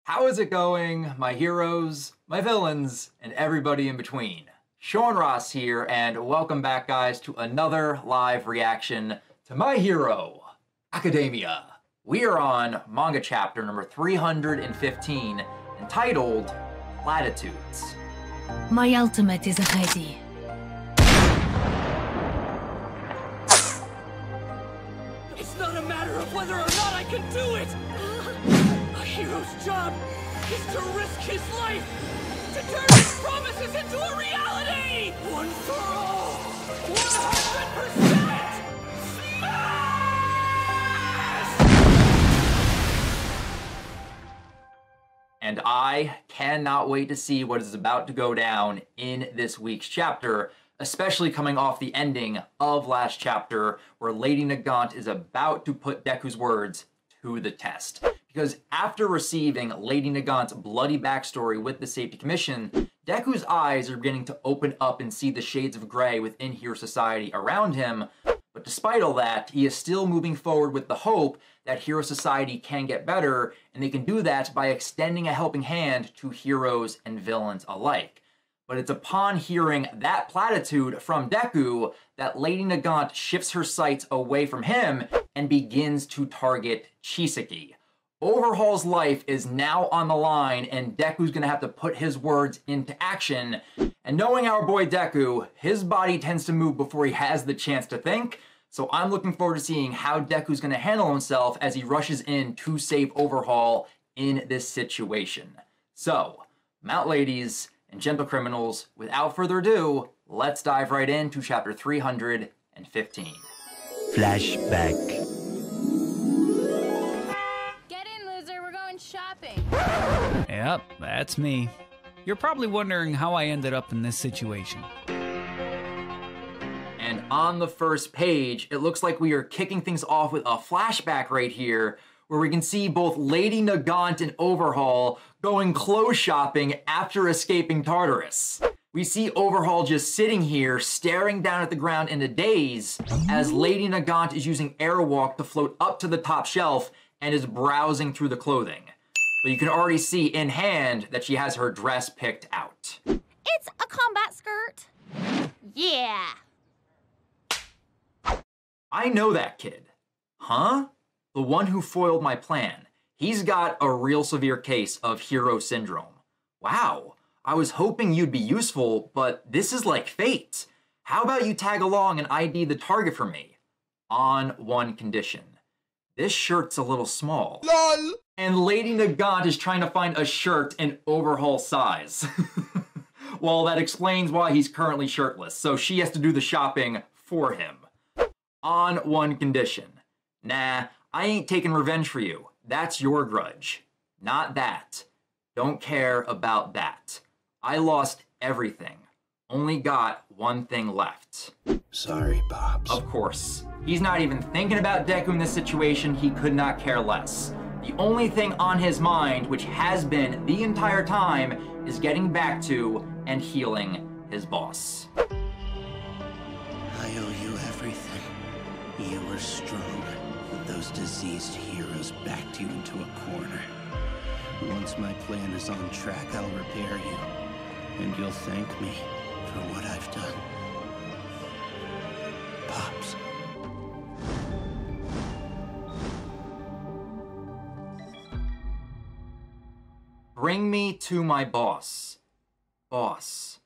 How is it going, my heroes, my villains, and everybody in between? Sean Ross here, and welcome back, guys, to another live reaction to My Hero Academia. We are on manga chapter number 315, entitled Platitudes. My ultimate is ready. It's not a matter of whether or not I can do it! A hero's job is to risk his life, to turn his promises into a reality! One for all! 100%! Smash! And I cannot wait to see what is about to go down in this week's chapter, especially coming off the ending of last chapter, where Lady Nagant is about to put Deku's words to the test. Because after receiving Lady Nagant's bloody backstory with the Safety Commission, Deku's eyes are beginning to open up and see the shades of gray within Hero Society around him. But despite all that, he is still moving forward with the hope that Hero Society can get better, and they can do that by extending a helping hand to heroes and villains alike. But it's upon hearing that platitude from Deku that Lady Nagant shifts her sights away from him and begins to target Chisaki. Overhaul's life is now on the line, and Deku's gonna have to put his words into action. And knowing our boy Deku, his body tends to move before he has the chance to think. So I'm looking forward to seeing how Deku's gonna handle himself as he rushes in to save Overhaul in this situation. So, mount ladies and gentle criminals, without further ado, let's dive right into chapter 315. Flashback. Shopping. Yep, that's me. You're probably wondering how I ended up in this situation. And on the first page, it looks like we are kicking things off with a flashback right here, where we can see both Lady Nagant and Overhaul going clothes shopping after escaping Tartarus. We see Overhaul just sitting here, staring down at the ground in a daze, as Lady Nagant is using Airwalk to float up to the top shelf and is browsing through the clothing. But you can already see in hand that she has her dress picked out. It's a combat skirt. Yeah. I know that kid. Huh? The one who foiled my plan. He's got a real severe case of hero syndrome. Wow, I was hoping you'd be useful, but this is like fate. How about you tag along and ID the target for me? On one condition. This shirt's a little small. LOL! And Lady Nagant is trying to find a shirt in Overhaul size. Well, that explains why he's currently shirtless, so she has to do the shopping for him. On one condition. Nah, I ain't taking revenge for you. That's your grudge. Not that. Don't care about that. I lost everything. Only got one thing left. Sorry, Bobs. Of course. He's not even thinking about Deku in this situation. He could not care less. The only thing on his mind, which has been the entire time, is getting back to and healing his boss. I owe you everything. You were strong, but those diseased heroes backed you into a corner. Once my plan is on track, I'll repair you, and you'll thank me for what I've done. Pops. Bring me to my boss. Boss.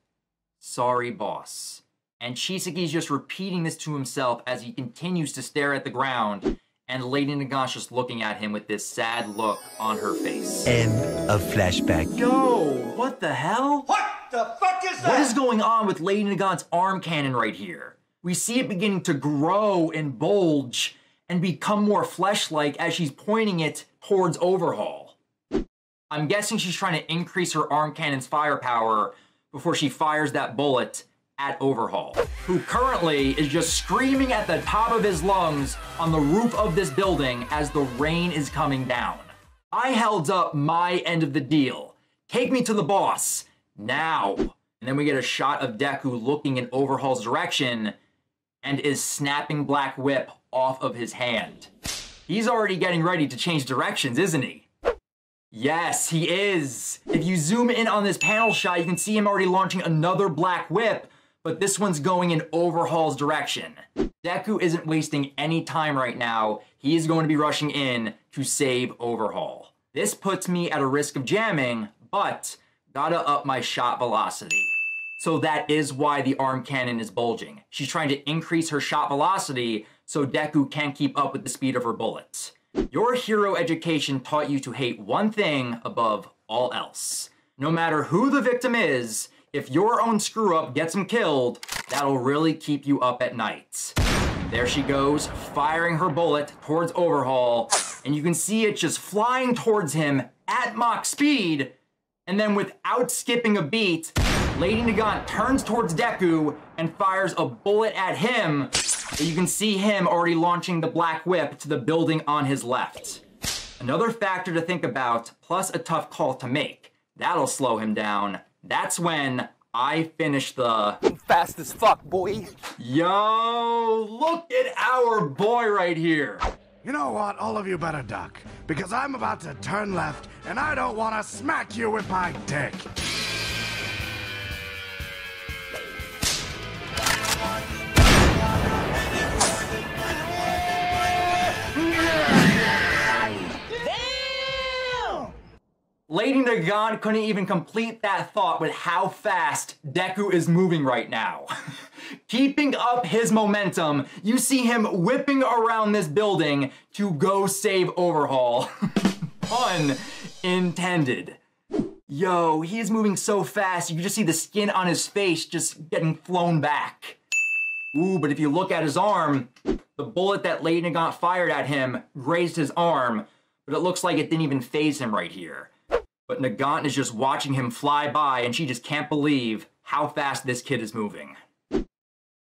Sorry, boss. And Chisaki's just repeating this to himself as he continues to stare at the ground, and Lady Nagant's just looking at him with this sad look on her face. End of flashback. Yo, what the hell? What the fuck is that? What is going on with Lady Nagant's arm cannon right here? We see it beginning to grow and bulge and become more flesh-like as she's pointing it towards Overhaul. I'm guessing she's trying to increase her arm cannon's firepower before she fires that bullet at Overhaul, who currently is just screaming at the top of his lungs on the roof of this building as the rain is coming down. I held up my end of the deal. Take me to the boss, now. And then we get a shot of Deku looking in Overhaul's direction and is snapping Black Whip off of his hand. He's already getting ready to change directions, isn't he? Yes, he is. If you zoom in on this panel shot, you can see him already launching another black whip, but this one's going in Overhaul's direction. Deku isn't wasting any time right now. He is going to be rushing in to save Overhaul. This puts me at a risk of jamming, but gotta up my shot velocity. So that is why the arm cannon is bulging. She's trying to increase her shot velocity so Deku can't keep up with the speed of her bullets. Your hero education taught you to hate one thing above all else. No matter who the victim is, if your own screw-up gets him killed, that'll really keep you up at night. There she goes, firing her bullet towards Overhaul, and you can see it just flying towards him at Mach speed, and then without skipping a beat, Lady Nagant turns towards Deku and fires a bullet at him. You can see him already launching the black whip to the building on his left. Another factor to think about, plus a tough call to make. That'll slow him down. That's when I finish the... Fast as fuck, boy. Yo, look at our boy right here. You know what? All of you better duck, because I'm about to turn left, and I don't want to smack you with my dick. Lady Nagant couldn't even complete that thought with how fast Deku is moving right now. Keeping up his momentum, you see him whipping around this building to go save Overhaul. Pun intended. Yo, he is moving so fast, you can just see the skin on his face just getting flown back. Ooh, but if you look at his arm, the bullet that Lady Nagant fired at him grazed his arm, but it looks like it didn't even faze him right here. But Nagant is just watching him fly by, and she just can't believe how fast this kid is moving.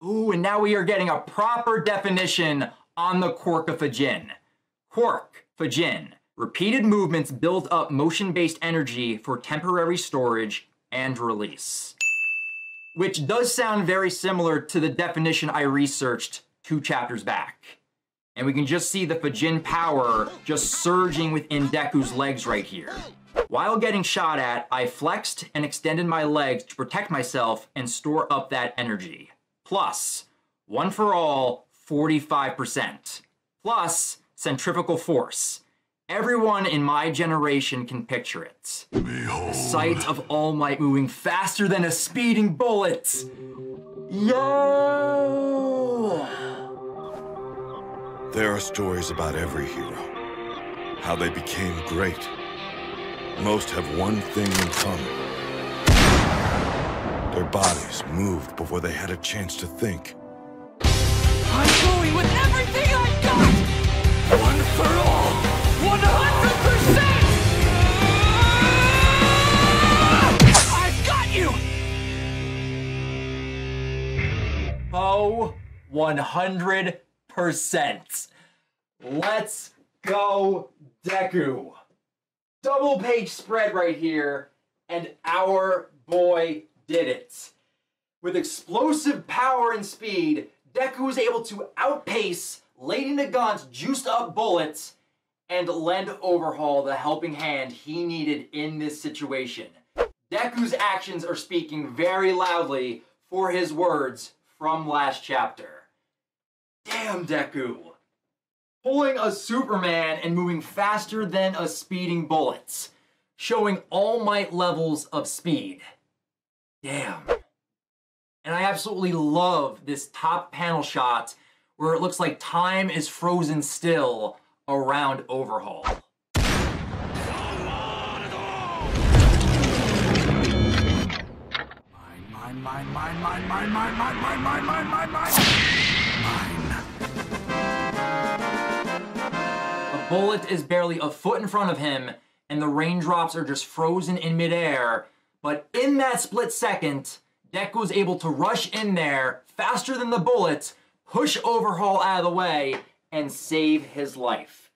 Ooh, and now we are getting a proper definition on the quirk of Fujin. Quirk, Fujin. Repeated movements build up motion-based energy for temporary storage and release. Which does sound very similar to the definition I researched 2 chapters back. And we can just see the Fujin power just surging within Deku's legs right here. While getting shot at, I flexed and extended my legs to protect myself and store up that energy. Plus, one for all, 45%. Plus, centrifugal force. Everyone in my generation can picture it. The sight of All Might moving faster than a speeding bullet. Yo! There are stories about every hero. How they became great. Most have one thing in common. Their bodies moved before they had a chance to think. I'm going with everything I got! One for all! 100%! I've got you! Oh, 100%. Let's go, Deku. Double page spread right here, and our boy did it. With explosive power and speed, Deku was able to outpace Lady Nagant's juiced up bullets and lend Overhaul the helping hand he needed in this situation. Deku's actions are speaking very loudly for his words from last chapter. Damn, Deku. Pulling a Superman and moving faster than a speeding bullet. Showing All Might levels of speed. Damn. And I absolutely love this top panel shot where it looks like time is frozen still around Overhaul. The bullet is barely a foot in front of him, and the raindrops are just frozen in midair. But in that split second, Deku was able to rush in there faster than the bullet, push Overhaul out of the way, and save his life.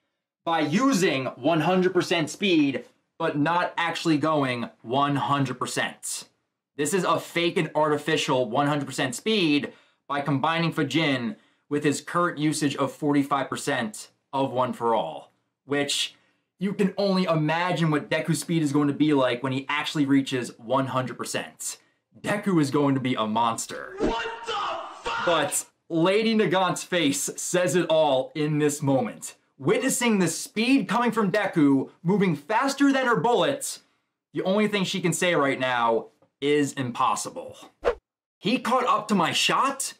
By using 100% speed, but not actually going 100%. This is a fake and artificial 100% speed by combining Fujin with his current usage of 45% of One for All, which You can only imagine what Deku's speed is going to be like when he actually reaches 100%. Deku is going to be a monster. What the fuck? But Lady Nagant's face says it all in this moment. Witnessing the speed coming from Deku, moving faster than her bullets, the only thing she can say right now is impossible. He caught up to my shot?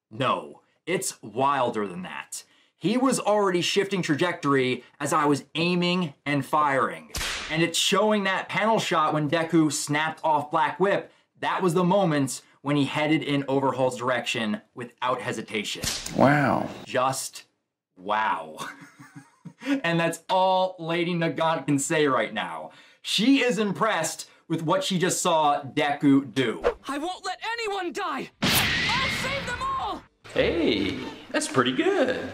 No, it's wilder than that. He was already shifting trajectory as I was aiming and firing. And it's showing that panel shot when Deku snapped off Black Whip. That was the moment when he headed in Overhaul's direction without hesitation. Wow. Just wow. And that's all Lady Nagant can say right now. She is impressed with what she just saw Deku do. I won't let anyone die! I'll save them all! Hey, that's pretty good.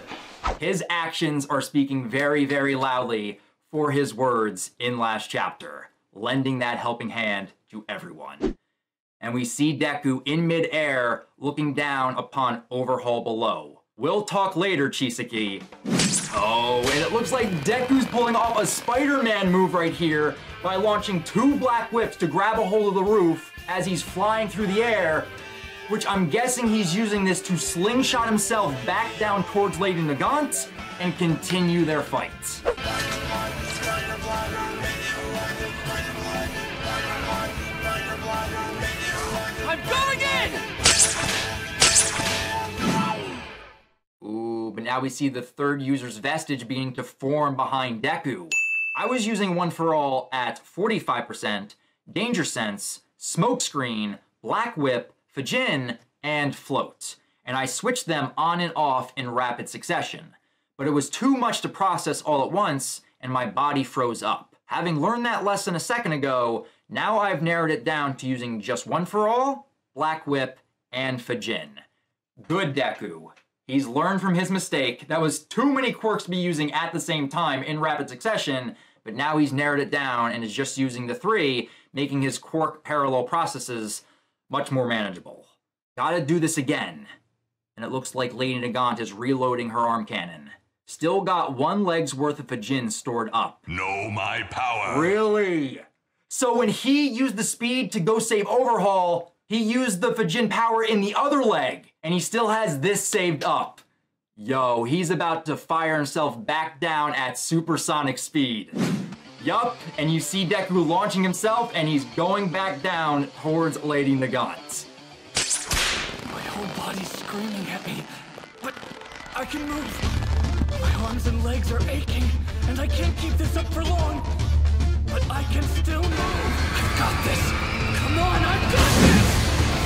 His actions are speaking very, very loudly for his words in last chapter, lending that helping hand to everyone. And we see Deku in midair looking down upon Overhaul below. We'll talk later, Chisaki. Oh, and it looks like Deku's pulling off a Spider-Man move right here by launching 2 Black Whips to grab a hold of the roof as he's flying through the air, which I'm guessing he's using this to slingshot himself back down towards Lady Nagant and continue their fight. I'm going in! Ooh, but now we see the third user's vestige beginning to form behind Deku. I was using One For All at 45%, Danger Sense, Smokescreen, Black Whip, Fujin, and Float, and I switched them on and off in rapid succession. But it was too much to process all at once, and my body froze up. Having learned that lesson a second ago, now I've narrowed it down to using just One For All, Black Whip, and Fujin. Good Deku. He's learned from his mistake. That was too many quirks to be using at the same time in rapid succession, but now he's narrowed it down and is just using the 3, making his quirk parallel processes much more manageable. Gotta do this again. And it looks like Lady Nagant is reloading her arm cannon. Still got 1 leg's worth of Fujin stored up. Know my power. Really? So when he used the speed to go save Overhaul, he used the Fujin power in the other leg, and he still has this saved up. Yo, he's about to fire himself back down at supersonic speed. Yup, and you see Deku launching himself, and he's going back down towards Lady Nagant. My whole body's screaming at me, but I can move. My arms and legs are aching, and I can't keep this up for long. But I can still move. I've got this. Come on, I've got this.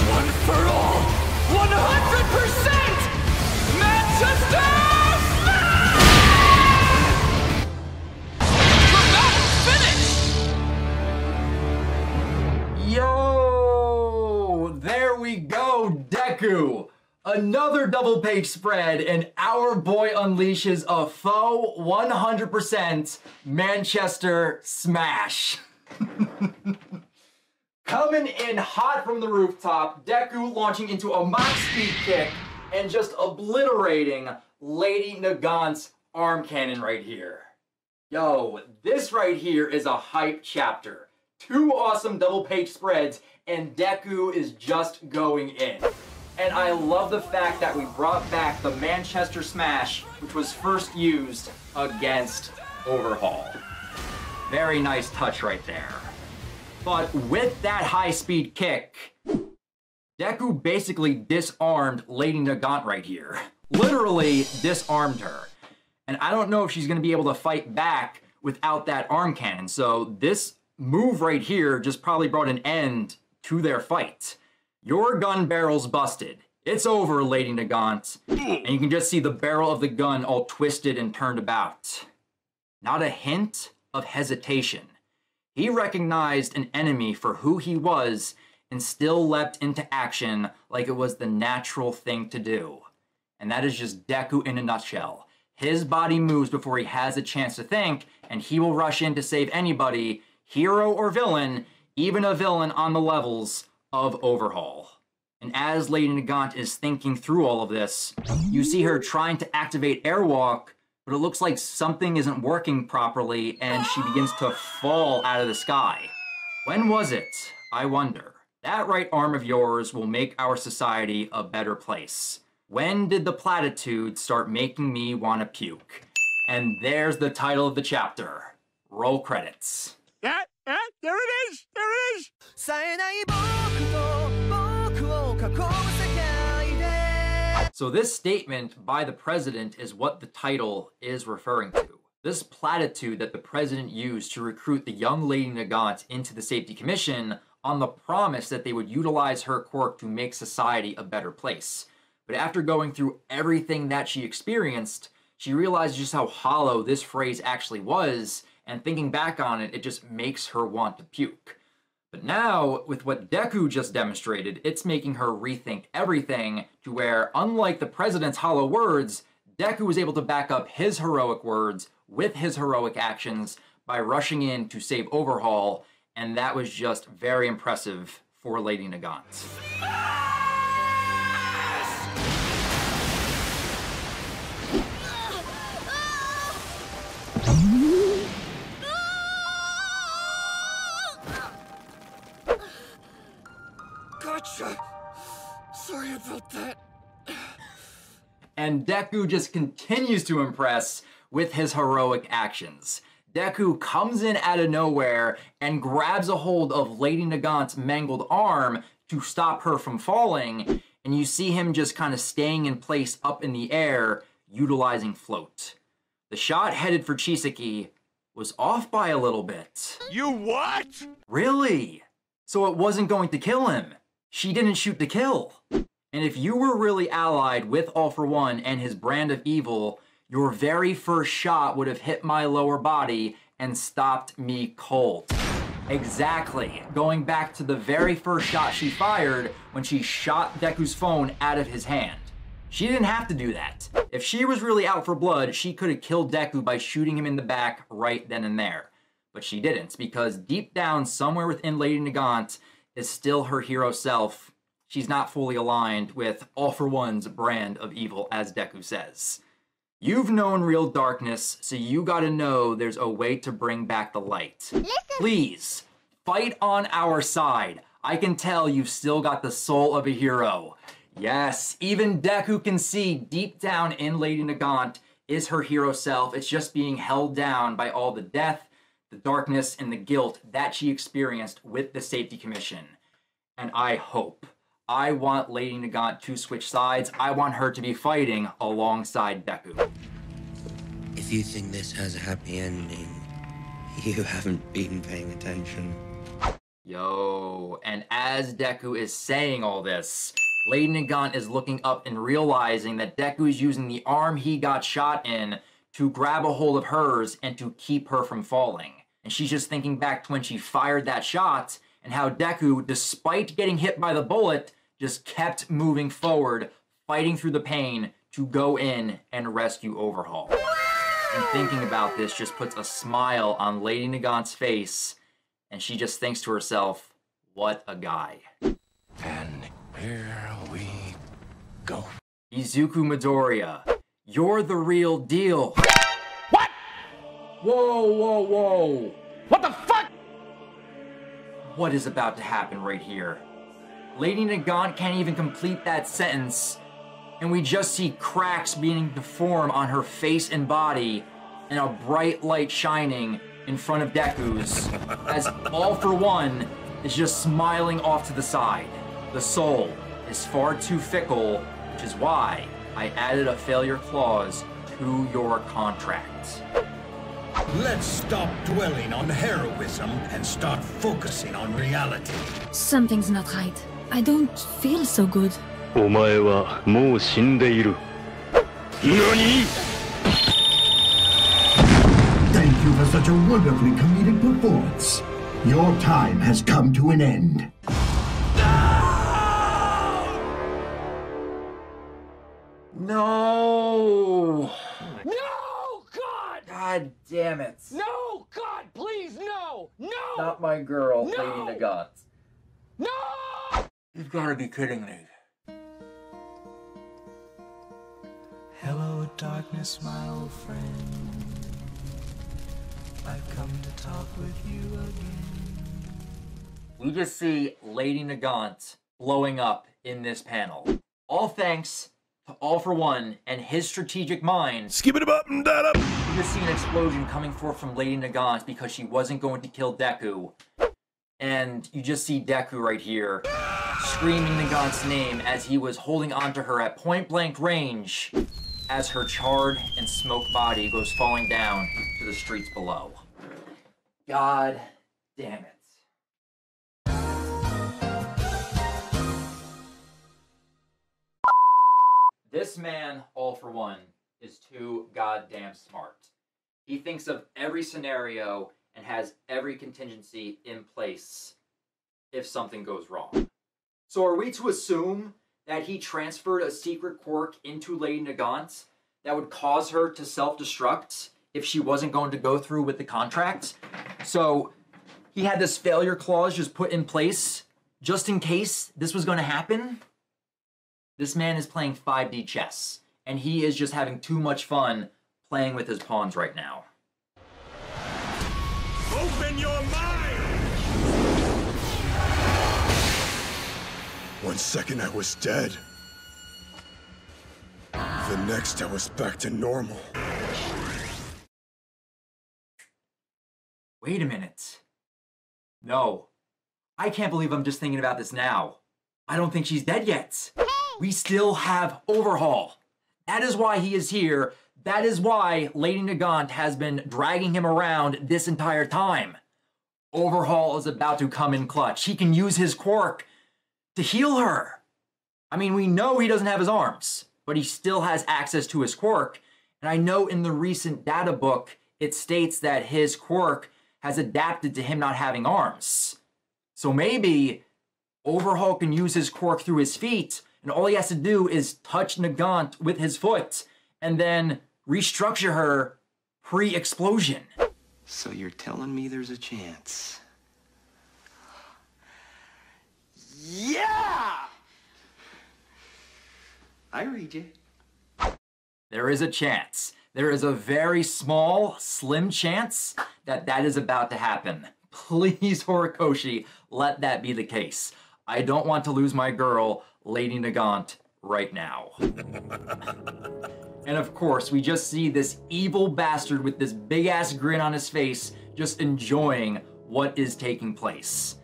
One for all. 100%! Manchester Smash! The battle's finished! Yo, there we go, Deku. Another double page spread, and our boy unleashes a faux 100% Manchester Smash. Coming in hot from the rooftop, Deku launching into a Mach speed kick and just obliterating Lady Nagant's arm cannon right here. Yo, this right here is a hype chapter. 2 awesome double page spreads, and Deku is just going in. And I love the fact that we brought back the Manchester Smash, which was first used against Overhaul. Very nice touch right there. But with that high-speed kick, Deku basically disarmed Lady Nagant right here. Literally disarmed her. And I don't know if she's going to be able to fight back without that arm cannon. So this move right here just probably brought an end to their fight. Your gun barrel's busted. It's over, Lady Nagant. And you can just see the barrel of the gun all twisted and turned about. Not a hint of hesitation. He recognized an enemy for who he was and still leapt into action like it was the natural thing to do. And that is just Deku in a nutshell. His body moves before he has a chance to think, and he will rush in to save anybody, hero or villain, even a villain on the levels of Overhaul. And as Lady Nagant is thinking through all of this, you see her trying to activate Airwalk, but it looks like something isn't working properly and she begins to fall out of the sky. When was it, I wonder? That right arm of yours will make our society a better place. When did the platitude start making me want to puke? And there's the title of the chapter. Roll credits. Yeah, there it is! There it is! So this statement by the president is what the title is referring to. This platitude that the president used to recruit the young Lady Nagant into the Safety Commission on the promise that they would utilize her quirk to make society a better place. But after going through everything that she experienced, she realized just how hollow this phrase actually was, and thinking back on it, it just makes her want to puke. But now, with what Deku just demonstrated, it's making her rethink everything to where, unlike the president's hollow words, Deku was able to back up his heroic words with his heroic actions by rushing in to save Overhaul, and that was just very impressive for Lady Nagant. Gotcha. Sorry about that. And Deku just continues to impress with his heroic actions. Deku comes in out of nowhere and grabs a hold of Lady Nagant's mangled arm to stop her from falling, and you see him just kind of staying in place up in the air, utilizing float. The shot headed for Chisaki was off by a little bit. You what? Really? So it wasn't going to kill him. She didn't shoot to kill. And if you were really allied with All For One and his brand of evil, your very first shot would have hit my lower body and stopped me cold. Exactly. Going back to the very first shot she fired when she shot Deku's phone out of his hand. She didn't have to do that. If she was really out for blood, she could have killed Deku by shooting him in the back right then and there. But she didn't, because deep down, somewhere within Lady Nagant is still her hero self. She's not fully aligned with All For One's brand of evil, as Deku says. You've known real darkness, so you gotta know there's a way to bring back the light. Please, fight on our side. I can tell you've still got the soul of a hero. Yes, even Deku can see deep down in Lady Nagant is her hero self. It's just being held down by all the death, the darkness, and the guilt that she experienced with the Safety Commission. And I want Lady Nagant to switch sides. I want her to be fighting alongside Deku. If you think this has a happy ending, you haven't been paying attention. Yo, and as Deku is saying all this, Lady Nagant is looking up and realizing that Deku is using the arm he got shot in to grab a hold of hers and to keep her from falling. And she's just thinking back to when she fired that shot and how Deku, despite getting hit by the bullet, just kept moving forward, fighting through the pain to go in and rescue Overhaul. And thinking about this just puts a smile on Lady Nagant's face, and she just thinks to herself, what a guy. And here we go. Izuku Midoriya, you're the real deal. What? Whoa. What the fuck? What is about to happen right here? Lady Nagant can't even complete that sentence, and we just see cracks beginning to form on her face and body, and a bright light shining in front of Deku's, as All For One is just smiling off to the side. The soul is far too fickle, which is why I added a failure clause to your contract. Let's stop dwelling on heroism and start focusing on reality. Something's not right. I don't feel so good. お前はもう死んでいる。何? Thank you for such a wonderfully comedic performance. Your time has come to an end. No! No! God! God damn it. No! God, please, no! No! Not my girl, No! Lady Nagant. No! You've got to be kidding me. Hello, Darkness, my old friend, I've come to talk with you again. We just see Lady Nagant blowing up in this panel. All thanks to All For One and his strategic mind. Skip it up and that up. We just see an explosion coming forth from Lady Nagant because she wasn't going to kill Deku. And you just see Deku right here screaming Nagant's name as he was holding onto her at point blank range as her charred and smoked body goes falling down to the streets below. God damn it. This man, All For One, is too goddamn smart. He thinks of every scenario and has every contingency in place if something goes wrong. So are we to assume that he transferred a secret quirk into Lady Nagant that would cause her to self-destruct if she wasn't going to go through with the contract? So he had this failure clause just put in place just in case this was going to happen? This man is playing 5D chess, and he is just having too much fun playing with his pawns right now. Open your mind! 1 second I was dead. The next I was back to normal. Wait a minute. No. I can't believe I'm just thinking about this now. I don't think she's dead yet. We still have Overhaul. That is why he is here. That is why Lady Nagant has been dragging him around this entire time. Overhaul is about to come in clutch. He can use his quirk to heal her. I mean, we know he doesn't have his arms, but he still has access to his quirk. And I know in the recent data book, it states that his quirk has adapted to him not having arms. So maybe Overhaul can use his quirk through his feet, and all he has to do is touch Nagant with his foot, and then restructure her pre-explosion. So you're telling me there's a chance? Yeah! I read you. There is a chance. There is a very small, slim chance that that is about to happen. Please, Horikoshi, let that be the case. I don't want to lose my girl, Lady Nagant, right now. And of course, we just see this evil bastard with this big-ass grin on his face, just enjoying what is taking place.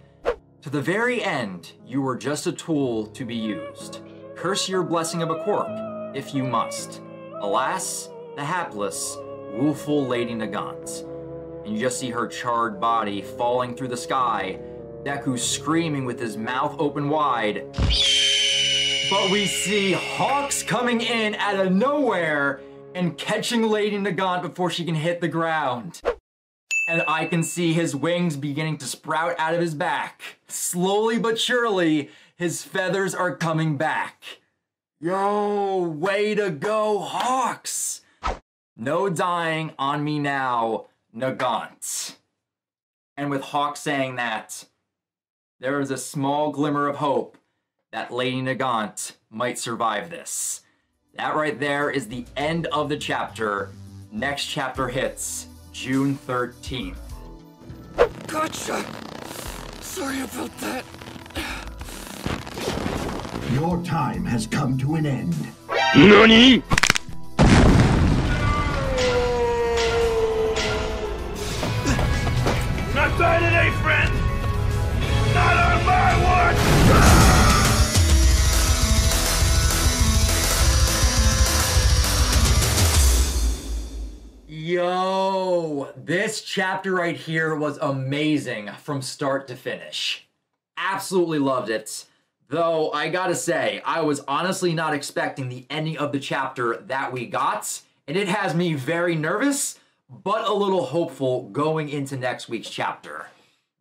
To the very end, you were just a tool to be used. Curse your blessing of a quirk, if you must. Alas, the hapless, woeful Lady Nagant. And you just see her charred body falling through the sky, Deku screaming with his mouth open wide. But we see Hawks coming in out of nowhere and catching Lady Nagant before she can hit the ground. And I can see his wings beginning to sprout out of his back. Slowly but surely, his feathers are coming back. Yo, way to go, Hawks! No dying on me now, Nagant. And with Hawks saying that, there is a small glimmer of hope that Lady Nagant might survive this. That right there is the end of the chapter. Next chapter hits June 13th. Gotcha! Sorry about that. Your time has come to an end. NANI?! Not die today, friend! Not on my watch! Yo, this chapter right here was amazing from start to finish. Absolutely loved it. Though, I gotta say, I was honestly not expecting the ending of the chapter that we got, and it has me very nervous, but a little hopeful going into next week's chapter.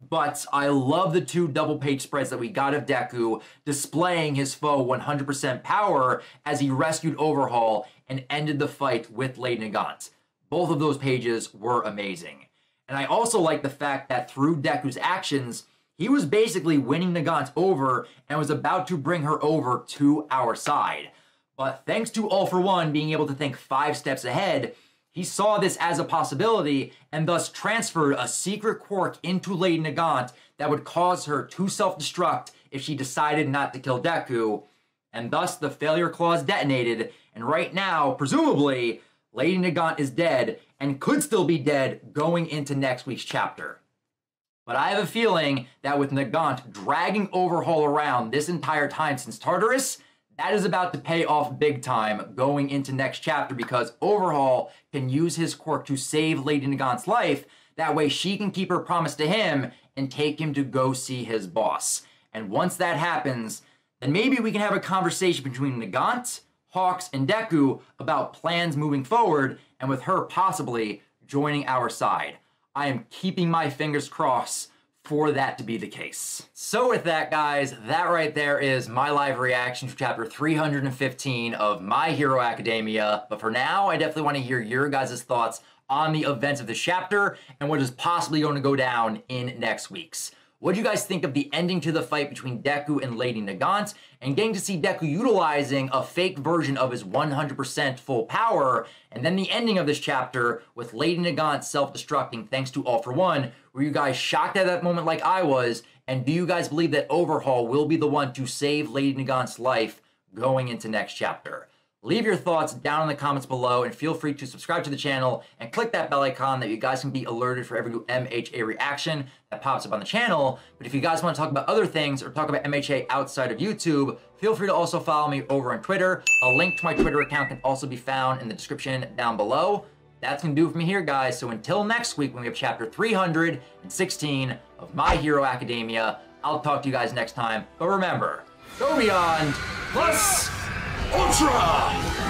But I love the 2 double-page spreads that we got of Deku displaying his foe 100% power as he rescued Overhaul and ended the fight with Lady Nagant. Both of those pages were amazing. And I also like the fact that through Deku's actions, he was basically winning Nagant over and was about to bring her over to our side. But thanks to All for One being able to think 5 steps ahead, he saw this as a possibility and thus transferred a secret quirk into Lady Nagant that would cause her to self-destruct if she decided not to kill Deku, and thus the failure clause detonated, and right now, presumably, Lady Nagant is dead and could still be dead going into next week's chapter. But I have a feeling that with Nagant dragging Overhaul around this entire time since Tartarus, that is about to pay off big time going into next chapter, because Overhaul can use his quirk to save Lady Nagant's life. That way she can keep her promise to him and take him to go see his boss. And once that happens, then maybe we can have a conversation between Nagant, Hawks, and Deku about plans moving forward, and with her possibly joining our side. I am keeping my fingers crossed for that to be the case. So with that, guys, that right there is my live reaction to chapter 315 of My Hero Academia. But for now, I definitely want to hear your guys' thoughts on the events of this chapter and what is possibly going to go down in next week's. What do you guys think of the ending to the fight between Deku and Lady Nagant, and getting to see Deku utilizing a fake version of his 100% full power, and then the ending of this chapter with Lady Nagant self-destructing thanks to All for One? Were you guys shocked at that moment like I was, and do you guys believe that Overhaul will be the one to save Lady Nagant's life going into next chapter? Leave your thoughts down in the comments below, and feel free to subscribe to the channel and click that bell icon that you guys can be alerted for every new MHA reaction that pops up on the channel. But if you guys want to talk about other things or talk about MHA outside of YouTube, feel free to also follow me over on Twitter. A link to my Twitter account can also be found in the description down below. That's going to do it for me here, guys. So until next week when we have chapter 316 of My Hero Academia, I'll talk to you guys next time. But remember, go beyond plus Ultra!